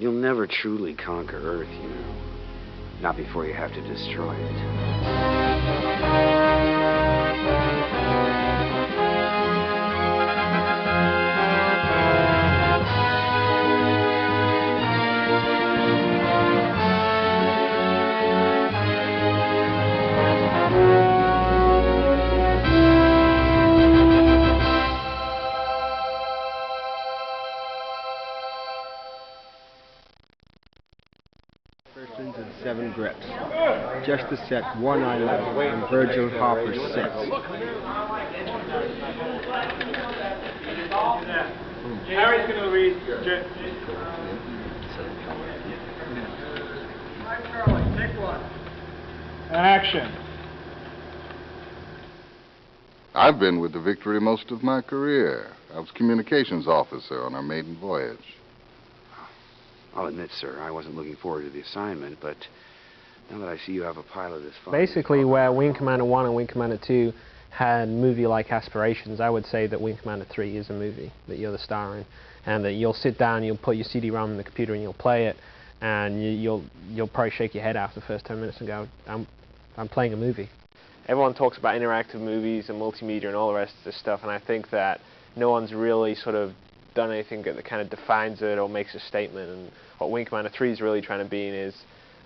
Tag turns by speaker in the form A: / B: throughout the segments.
A: You'll never truly conquer Earth, you know. Not before you have to destroy it.
B: And 7 grips. Just to set one eye level and Virgil Hopper 6.
C: Harry's going to read. Charlie, take one. Action.
D: I've been with the Victory most of my career. I was communications officer on our maiden voyage.
A: I'll admit, sir, I wasn't looking forward to the assignment, but now that I see you have a pilot as far
E: Basically, where Wing Commander 1 and Wing Commander 2 had movie-like aspirations, I would say that Wing Commander 3 is a movie that you're the star in, and that you'll sit down, you'll put your CD-ROM in the computer and you'll play it, and you'll probably shake your head after the first 10 minutes and go, I'm playing a movie. Everyone talks about interactive movies and multimedia and all the rest of this stuff, and I think that no one's really sort of done anything that kind of defines it or makes a statement. And what Wing Commander 3 is really trying to be in is,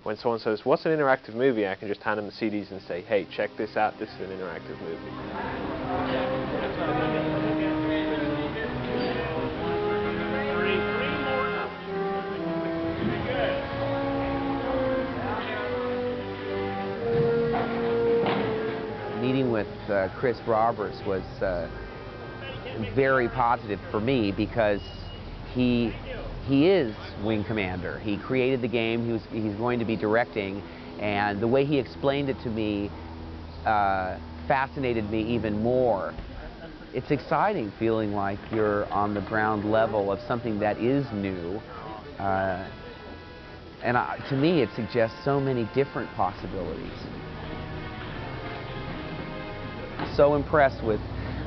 E: when someone says, what's an interactive movie, I can just hand them the CDs and say, hey, check this out, this is an interactive movie.
F: Meeting with Chris Roberts was very positive for me because he is Wing Commander. He created the game. He's going to be directing, and the way he explained it to me fascinated me even more. It's exciting feeling like you're on the ground level of something that is new, and to me it suggests so many different possibilities. So impressed with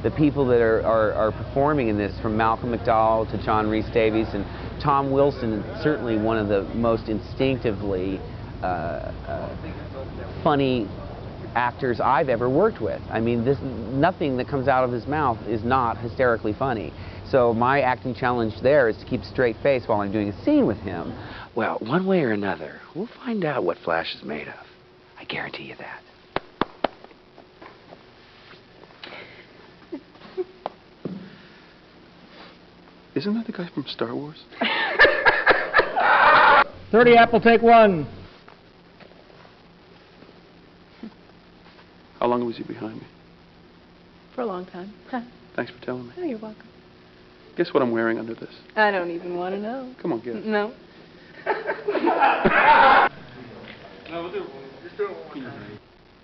F: the people that are performing in this, from Malcolm McDowell to John Rhys Davies, and Tom Wilson, certainly one of the most instinctively funny actors I've ever worked with. I mean, nothing that comes out of his mouth is not hysterically funny. So my acting challenge there is to keep a straight face while I'm doing a scene with him.
A: Well, one way or another, we'll find out what Flash is made of. I guarantee you that.
G: Isn't that the guy from Star Wars?
C: 30 Apple, take one.
G: How long was he behind me?
H: For a long time.
G: Thanks for telling me.
H: Oh, you're welcome.
G: Guess what I'm wearing under this?
H: I don't even want to know.
G: Come on, get it.
H: No.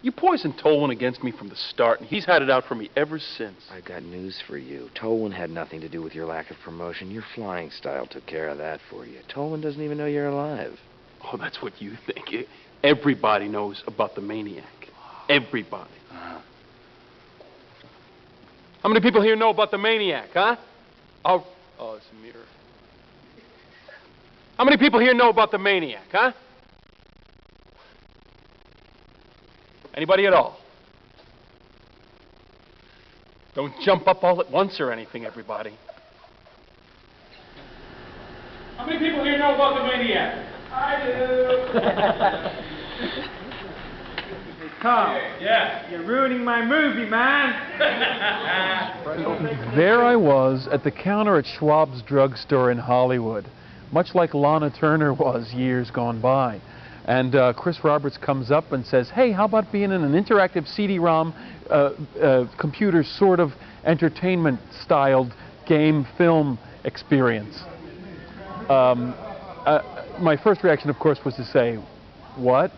G: You poisoned Tolwyn against me from the start, and he's had it out for me ever since.
A: I got news for you. Tolwyn had nothing to do with your lack of promotion. Your flying style took care of that for you. Tolwyn doesn't even know you're alive.
G: Oh, that's what you think. Everybody knows about the maniac. Everybody. How many people here know about the maniac, huh? Oh, it's a mirror. How many people here know about the maniac, huh? Anybody at all? Don't jump up all at once or anything, everybody. How many people here know about the maniac? I do.
C: Tom, yeah, you're ruining my movie, man.
I: There I was at the counter at Schwab's drugstore in Hollywood, much like Lana Turner was years gone by. And Chris Roberts comes up and says, hey, how about being in an interactive CD-ROM computer sort of entertainment-styled game film experience? My first reaction, of course, was to say, what?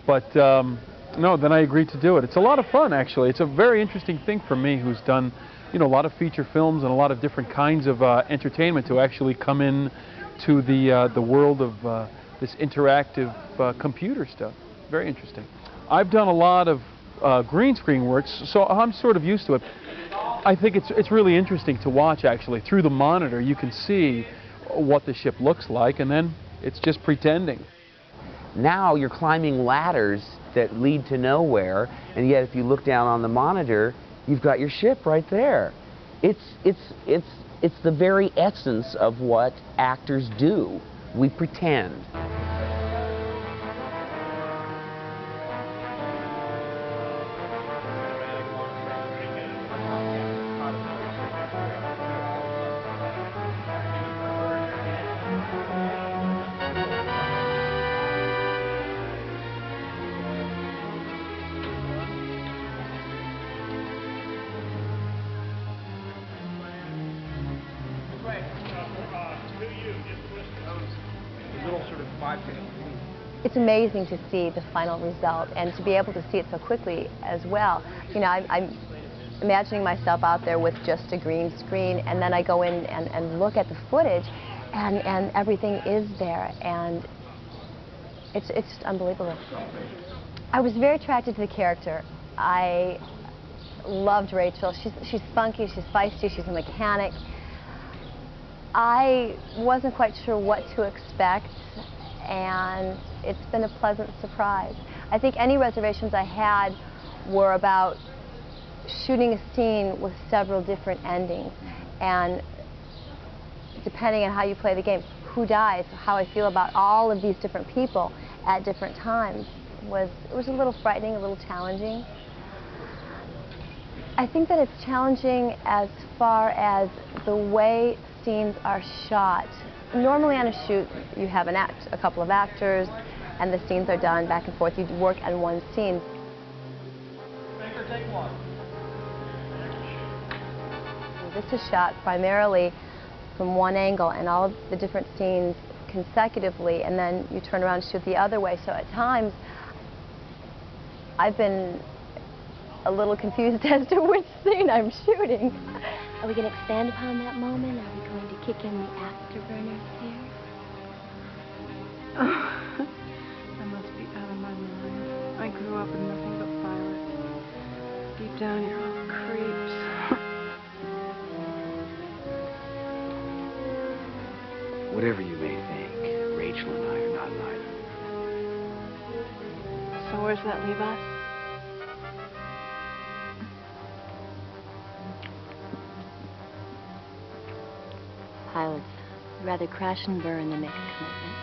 I: But no, then I agreed to do it. It's a lot of fun, actually. It's a very interesting thing for me, who's done, you know, a lot of feature films and a lot of different kinds of entertainment, to actually come in to the world of this interactive computer stuff. Very interesting. I've done a lot of green screen works, so I'm sort of used to it. I think it's really interesting to watch, actually. Through the monitor, you can see what the ship looks like, and then It's just pretending.
F: Now you're climbing ladders that lead to nowhere, and yet if you look down on the monitor, you've got your ship right there. It's the very essence of what actors do. We pretend.
J: It's amazing to see the final result and to be able to see it so quickly as well. You know, I'm imagining myself out there with just a green screen, and then I go in and look at the footage, and everything is there, and it's just unbelievable. I was very attracted to the character. I loved Rachel. She's spunky, she's feisty, she's a mechanic. I wasn't quite sure what to expect, and it's been a pleasant surprise. I think any reservations I had were about shooting a scene with several different endings, and depending on how you play the game, who dies, how I feel about all of these different people at different times, it was a little frightening, a little challenging. I think that it's challenging as far as the way scenes are shot. Normally on a shoot, you have a couple of actors, and the scenes are done back and forth. You work on one scene. This is shot primarily from one angle, and all of the different scenes consecutively, and then you turn around and shoot the other way. So at times, I've been a little confused as to which scene I'm shooting.
K: Are we going to expand upon that moment? Are we going to kick in the afterburners here?
H: Oh, I must be out of my mind. I grew up with nothing but violets. Deep down, you're all creeps.
A: Whatever you may think, Rachel and I are not neither.
H: So where's that leave us?
K: Pilots rather crash and burn than make a commitment.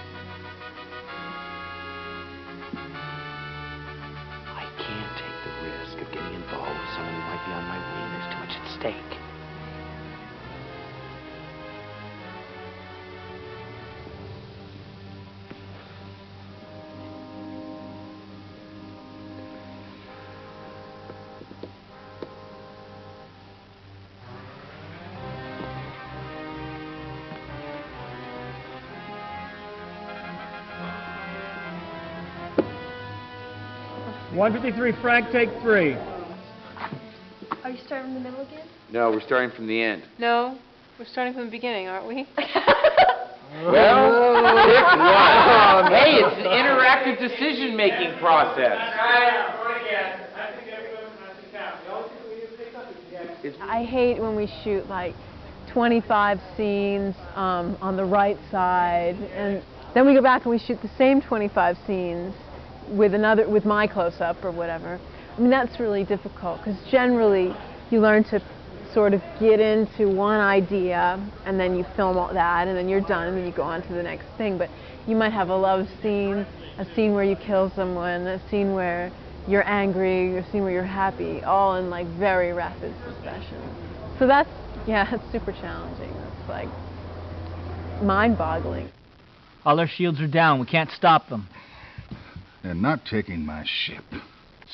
A: I can't take the risk of getting involved with someone who might be on my wing. There's too much at stake.
C: .153 Frank, take 3.
J: Are you starting from the middle again?
F: No, we're starting from the end.
H: No, we're starting from the beginning, aren't we?
F: Well, pick one. Hey, it's an interactive decision-making process.
L: I hate when we shoot like 25 scenes on the right side, and then we go back and we shoot the same 25 scenes with my close-up or whatever. I mean, that's really difficult, because generally you learn to sort of get into one idea, and then you film all that, and then you're done, and then you go on to the next thing. But you might have a love scene, a scene where you kill someone, a scene where you're angry, a scene where you're happy, all in like very rapid succession. So that's, yeah, it's super challenging. It's like mind-boggling.
M: All our shields are down. We can't stop them.
D: They're not taking my ship.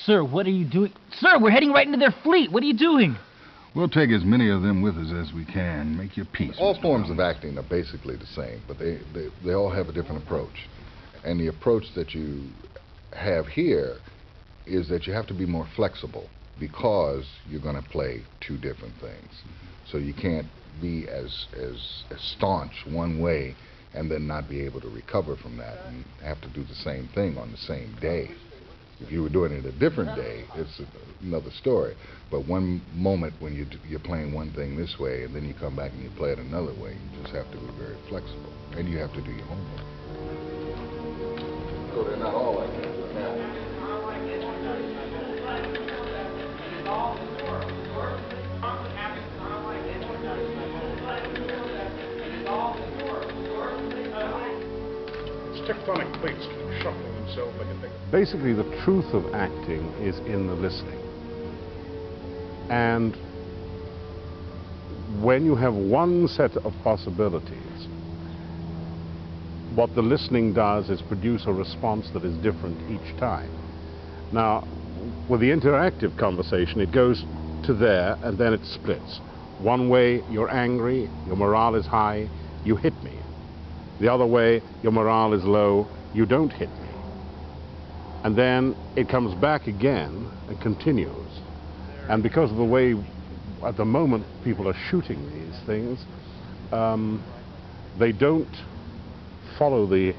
M: Sir, what are you doing? Sir, we're heading right into their fleet. What are you doing?
D: We'll take as many of them with us as we can. Make your peace. All forms of acting are basically the same, but they all have a different approach. And the approach that you have here is that you have to be more flexible, because you're going to play two different things. So you can't be as staunch one way and then not be able to recover from that, and have to do the same thing on the same day. If you were doing it a different day, it's another story. But one moment when you're playing one thing this way, and then you come back and you play it another way, you just have to be very flexible, and you have to do your homework. So they're not all like that.
N: Tectonic plates keep shuffling themselves like a thing.
O: Basically, the truth of acting is in the listening. And when you have one set of possibilities, what the listening does is produce a response that is different each time. Now, with the interactive conversation, it goes to there and then it splits. One way, you're angry, your morale is high, you hit me. The other way, your morale is low, you don't hit me. And then it comes back again and continues. And because of the way, at the moment, people are shooting these things, they don't follow the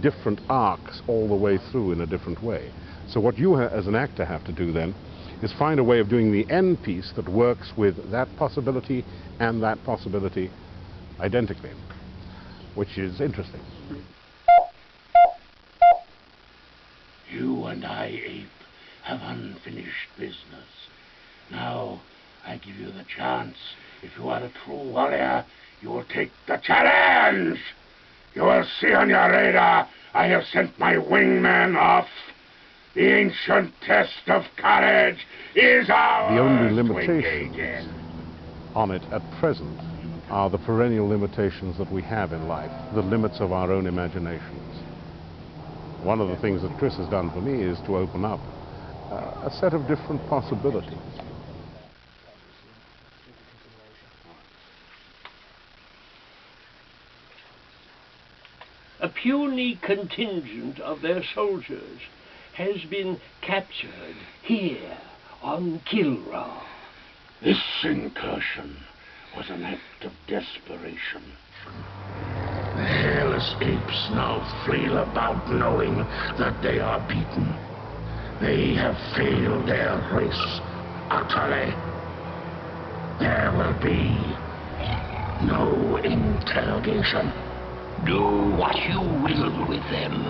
O: different arcs all the way through in a different way. So what you as an actor have to do then is find a way of doing the end piece that works with that possibility and that possibility identically, which is interesting.
P: You and I, Ape, have unfinished business. Now, I give you the chance. If you are a true warrior, you will take the challenge. You will see on your radar, I have sent my wingman off. The ancient test of courage is ours.
O: The only limitations on it at present are the perennial limitations that we have in life, the limits of our own imaginations. One of the things that Chris has done for me is to open up a set of different possibilities.
Q: A puny contingent of their soldiers has been captured here on Kilra.
P: This incursion was an act of desperation. The hairless apes now flail about knowing that they are beaten. They have failed their race utterly. There will be no interrogation. Do what you will with them.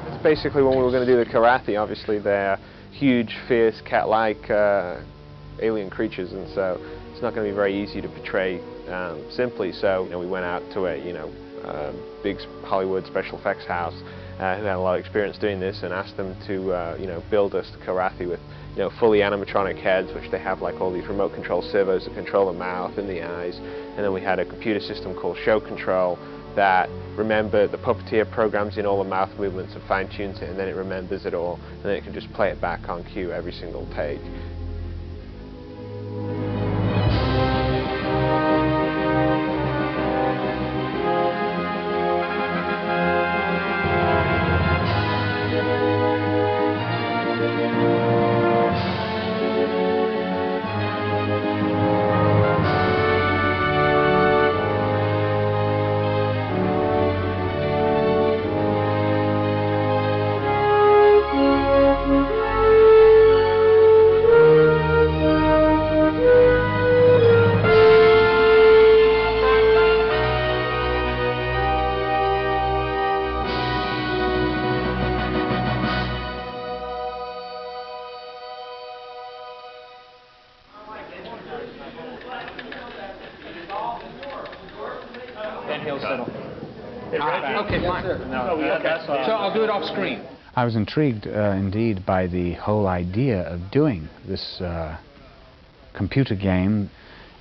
E: It's basically when we were going to do the Karathi, obviously they're huge, fierce, cat-like alien creatures, and so it's not going to be very easy to portray simply. So we went out to a big Hollywood special effects house who had a lot of experience doing this, and asked them to build us the Karathi with fully animatronic heads, which they have like all these remote control servos that control the mouth and the eyes, and then we had a computer system called Show Control that remembered the puppeteer programs in all the mouth movements and fine-tunes it, and then it remembers it all, and then it can just play it back on cue every single take.
R: I was intrigued indeed by the whole idea of doing this computer game,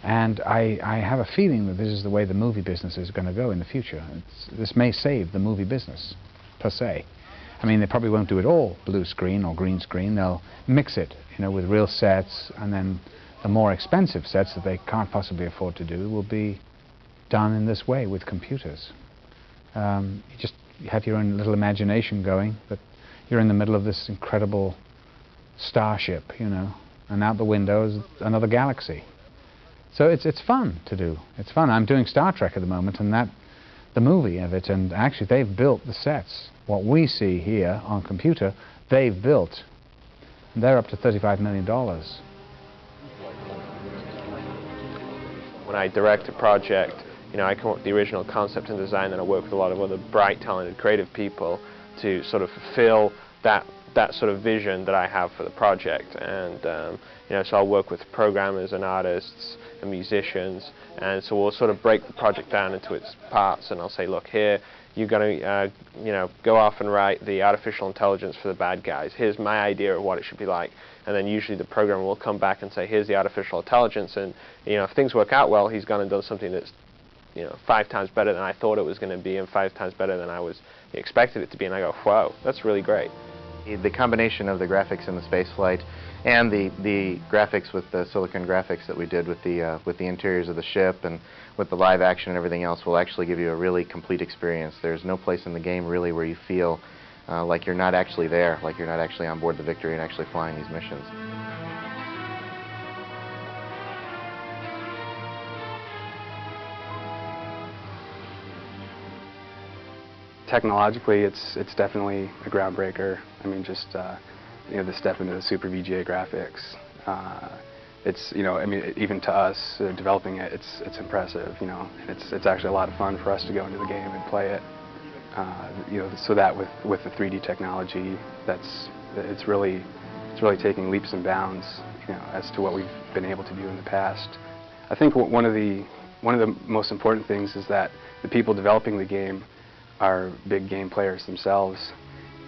R: and I have a feeling that this is the way the movie business is going to go in the future. This may save the movie business, per se. I mean, they probably won't do it all blue screen or green screen. They'll mix it, with real sets, and then the more expensive sets that they can't possibly afford to do will be done in this way with computers. You have your own little imagination going, but you're in the middle of this incredible starship, and out the window is another galaxy. So it's fun to do. It's fun. I'm doing Star Trek at the moment, and the movie of it, and actually they've built the sets. What we see here on computer, they've built. They're up to $35 million.
E: When I direct a project, you know, I come up with the original concept and design, and I work with a lot of other bright, talented, creative people to sort of fulfill that sort of vision that I have for the project. And you know, so I'll work with programmers and artists and musicians, and so we'll sort of break the project down into its parts, and I'll say, look, here you're going to you know, go off and write the artificial intelligence for the bad guys. Here's my idea of what it should be like. And then usually the programmer will come back and say, here's the artificial intelligence, and you know, if things work out well, he's gone and done something that's, you know, 5 times better than I thought it was going to be, and 5 times better than I was expected it to be. And I go, whoa, that's really great.
A: The combination of the graphics in the space flight and the graphics with the silicon graphics that we did with the interiors of the ship and with the live action and everything else will actually give you a really complete experience. There's no place in the game really where you feel like you're not actually there, like you're not actually on board the Victory and actually flying these missions.
S: Technologically, it's definitely a groundbreaker. I mean, just you know, the step into the Super VGA graphics. It's, you know, I mean, even to us developing it, it's impressive. You know, and it's actually a lot of fun for us to go into the game and play it. You know, so that with the 3D technology, it's really taking leaps and bounds, you know, as to what we've been able to do in the past. I think one of the most important things is that the people developing the game are big game players themselves,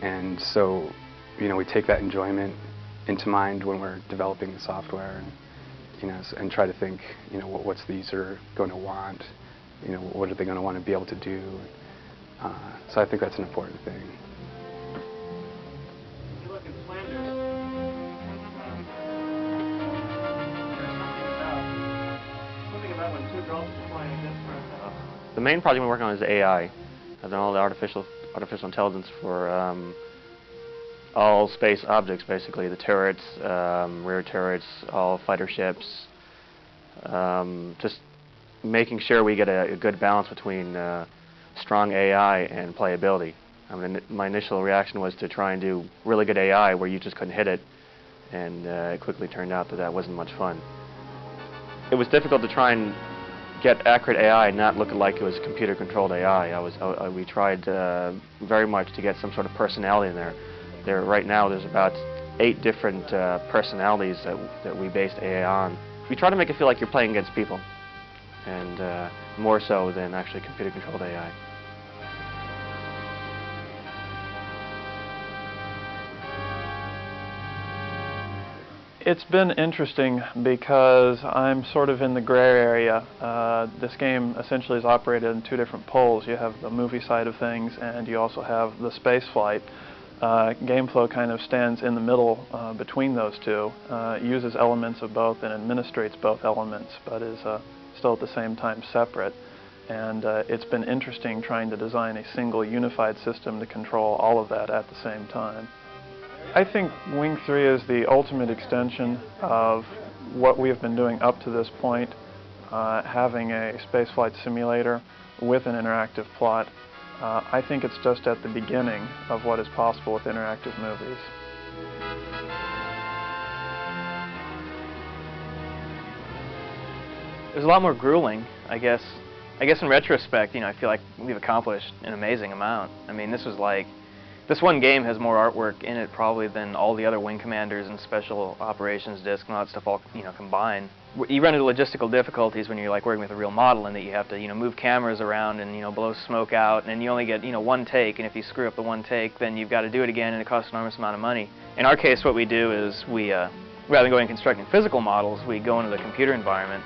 S: and so, you know, we take that enjoyment into mind when we're developing the software, and, you know, and try to think, you know, what's the user going to want, you know, what are they going to want to be able to do. So I think that's an important thing.
C: You look in Flanders. Something about when 2 girls are flying against her.
T: The main project we're working on is AI. I've done all the artificial intelligence for all space objects, basically the turrets, rear turrets, all fighter ships. Just making sure we get a good balance between strong AI and playability. I mean, my initial reaction was to try and do really good AI where you just couldn't hit it, and it quickly turned out that that wasn't much fun. It was difficult to try and get accurate AI and not look like it was computer-controlled AI. We tried very much to get some sort of personality in there. Right now, there's about 8 different personalities that we based AI on. We try to make it feel like you're playing against people, and more so than actually computer-controlled AI.
I: It's been interesting because I'm sort of in the gray area. This game essentially is operated in 2 different poles. You have the movie side of things, and you also have the space flight. GameFlow kind of stands in the middle between those 2, uses elements of both and administrates both elements, but is still at the same time separate. And it's been interesting trying to design a single unified system to control all of that at the same time. I think Wing 3 is the ultimate extension of what we have been doing up to this point, having a spaceflight simulator with an interactive plot. I think it's just at the beginning of what is possible with interactive movies.
U: It was a lot more grueling, I guess. In retrospect, you know, I feel like we've accomplished an amazing amount. I mean, this one game has more artwork in it probably than all the other Wing Commanders and Special Operations Disc and all that stuff all, you know, combined. You run into logistical difficulties when you're like working with a real model, in that you have to, you know, move cameras around and, you know, blow smoke out, and you only get, you know, 1 take, and if you screw up the 1 take, then you've got to do it again, and it costs an enormous amount of money. In our case, what we do is we, rather than going and constructing physical models, we go into the computer environment,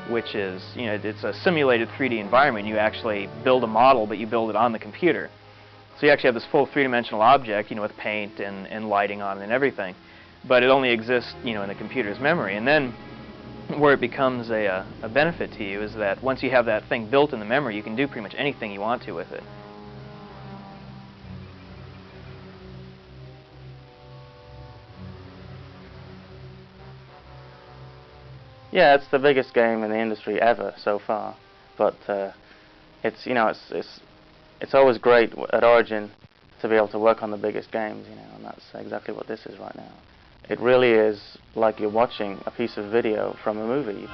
U: which is, you know, it's a simulated 3D environment. You actually build a model, but you build it on the computer. So you actually have this full 3-dimensional object, you know, with paint and lighting on it and everything. But it only exists, you know, in the computer's memory. And then where it becomes a benefit to you is that once you have that thing built in the memory, you can do pretty much anything you want to with it.
T: Yeah, it's the biggest game in the industry ever so far. But it's, you know, it's always great at Origin to be able to work on the biggest games, you know, and that's exactly what this is right now. It really is like you're watching a piece of video from a movie.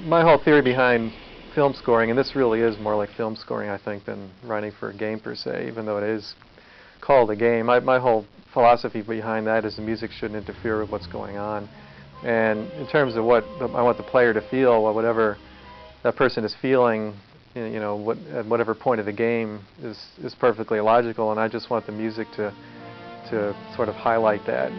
B: My whole theory behind film scoring, and this really is more like film scoring, I think, than writing for a game per se, even though it is called a game. My whole philosophy behind that is the music shouldn't interfere with what's going on. And in terms of what I want the player to feel, or whatever that person is feeling, you know, at whatever point of the game is perfectly logical, and I just want the music to sort of highlight that.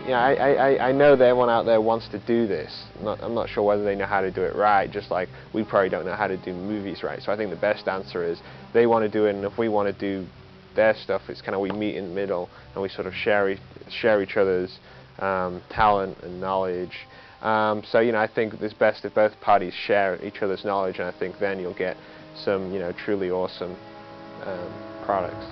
E: Yeah, I know that everyone out there wants to do this. I'm not sure whether they know how to do it right, just like we probably don't know how to do movies right. So I think the best answer is they want to do it, and if we want to do their stuff, it's kind of we meet in the middle and we sort of share each other's talent and knowledge. So, you know, I think it's best if both parties share each other's knowledge, and I think then you'll get some, you know, truly awesome products.